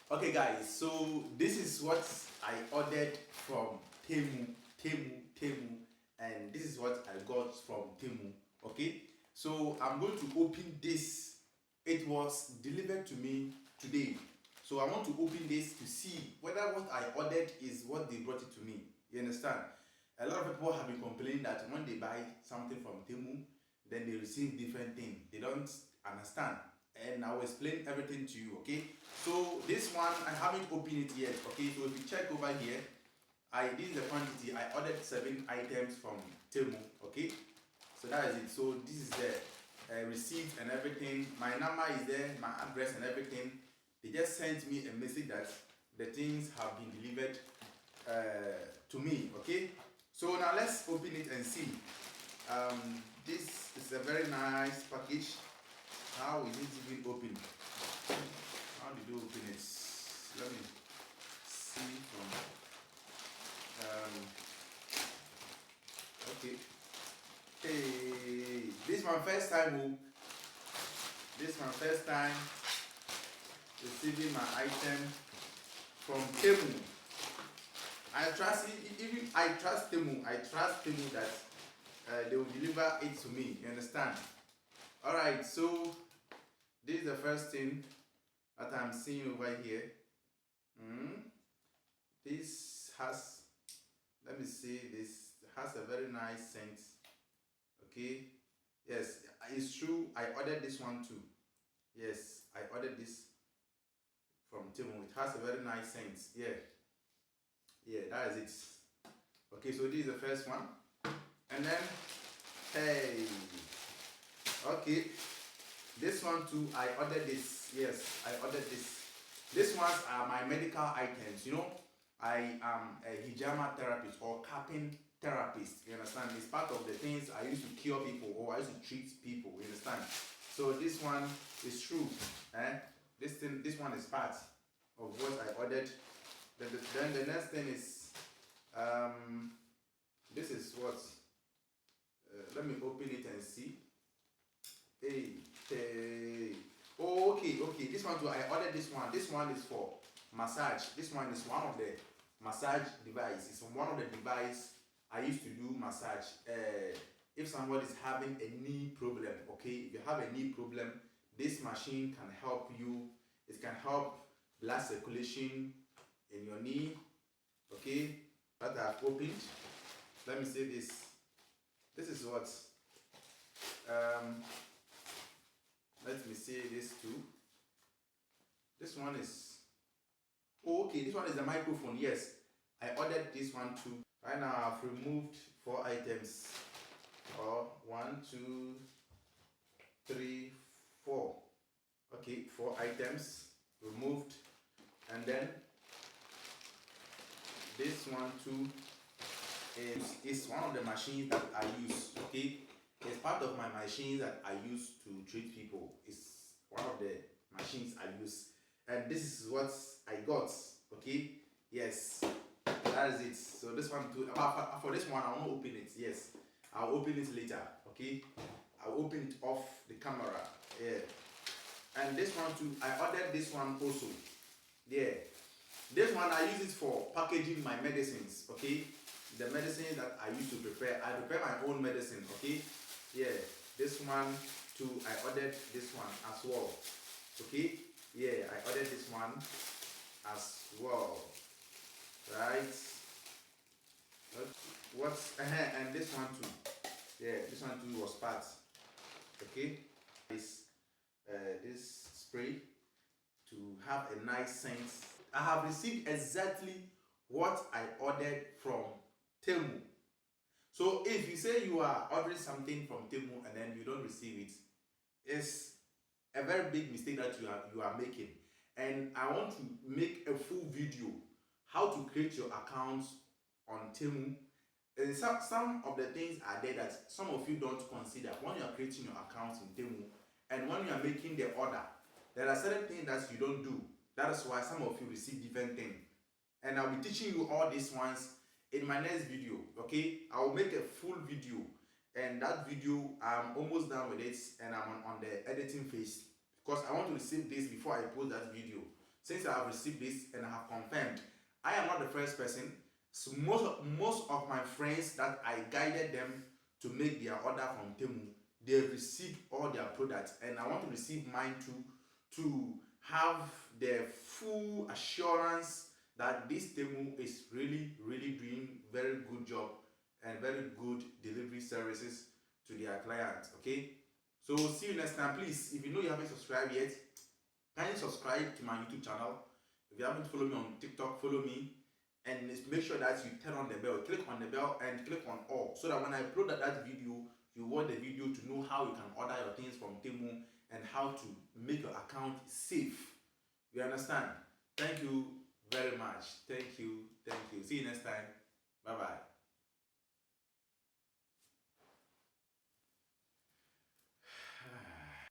Okay guys, so this is what I ordered from Temu, and this is what I got from Temu. Okay, so I'm going to open this. It was delivered to me today, so I want to open this to see whether what I ordered is what they brought it to me. You understand? A lot of people have been complaining that when they buy something from Temu, then they receive different thing. They don't understand, and I will explain everything to you. Okay, so this one I haven't opened it yet. Okay, so if you check over here, this is the quantity. I ordered 7 items from Temu. Okay, so that is it. So this is the receipt and everything. My number is there, my address and everything. They just sent me a message that the things have been delivered to me. Okay, so now let's open it and see. This is a very nice package. How is it even open? How did you open it? Let me see from. Okay. Hey, this is my first time. This is my first time receiving my item from Temu. I trust it, even I trust Temu. I trust Temu that they will deliver it to me. You understand? Alright, so this is the first thing that I'm seeing over here. This has, let me see, this has a very nice scent. Okay, yes, it's true. I ordered this one too. Yes, I ordered this from Temu. It has a very nice scent. Yeah, that is it. Okay, so this is the first one, and then hey, okay, this one too. I ordered this. Yes, I ordered this. These ones are my medical items. You know, I am a hijama therapist or cupping therapist. You understand? It's part of the things I used to cure people or I used to treat people. You understand? So this one is true. This one is part of what I ordered. Then the next thing is this is what. Let me open it and see. Hey. Oh, okay. This one too. I ordered this one. This one is for massage. This one is one of the massage device. It's one of the device I used to do massage. If somebody is having a knee problem, okay, if you have a knee problem, this machine can help you. It can help blood circulation in your knee. Okay, that I've opened. Let me say this. This is what. Let me say this too. This one is. Oh, okay, this one is the microphone. Yes, I ordered this one too. Right now, I've removed 4 items. Or 1, 2, 3, 4. Okay, 4 items removed, and then this one too is one of the machines that I use. Okay, it's part of my machines that I use to treat people. It's one of the machines I use, and this is what I got. Okay, yes, that is it. So this one too. For this one, I won't open it. Yes, I'll open it later. Okay, I'll open it off the camera. Yeah, and this one too. I ordered this one also. Yeah, this one I use it for packaging my medicines. Okay, the medicine that I used to prepare. I prepare my own medicine. Okay, yeah, this one too. I ordered this one as well. Okay, yeah, I ordered this one as well. Right. And this one too. Yeah, this one too was part. Okay, this spray to have a nice scent. I have received exactly what I ordered from Temu. So if you say you are ordering something from Temu and then you don't receive it, it's a very big mistake that you are making. And I want to make a full video how to create your account on Temu. And some of the things are there that some of you don't consider when you are creating your account in Temu, and when you are making the order. There are certain things that you don't do. That is why some of you receive different things. And I'll be teaching you all these ones in my next video. Okay, I will make a full video, and that video I'm almost done with it, and I'm on the editing phase because I want to receive this before I post that video. since I have received this and I have confirmed, I am not the first person. So most of my friends that I guided them to make their order from Temu, they've received all their products, and I want to receive mine too, to have the full assurance that this Temu is really doing very good job and very good delivery services to their clients. Okay, so see you next time. Please, if you know you haven't subscribed yet, kindly subscribe to my YouTube channel. If you haven't followed me on TikTok, follow me, and make sure that you turn on the bell. Click on the bell and click on all, so that when I upload that video, you watch the video to know how you can order your things from Temu and how to make your account safe. You understand? Thank you very much. Thank you. See you next time. Bye bye.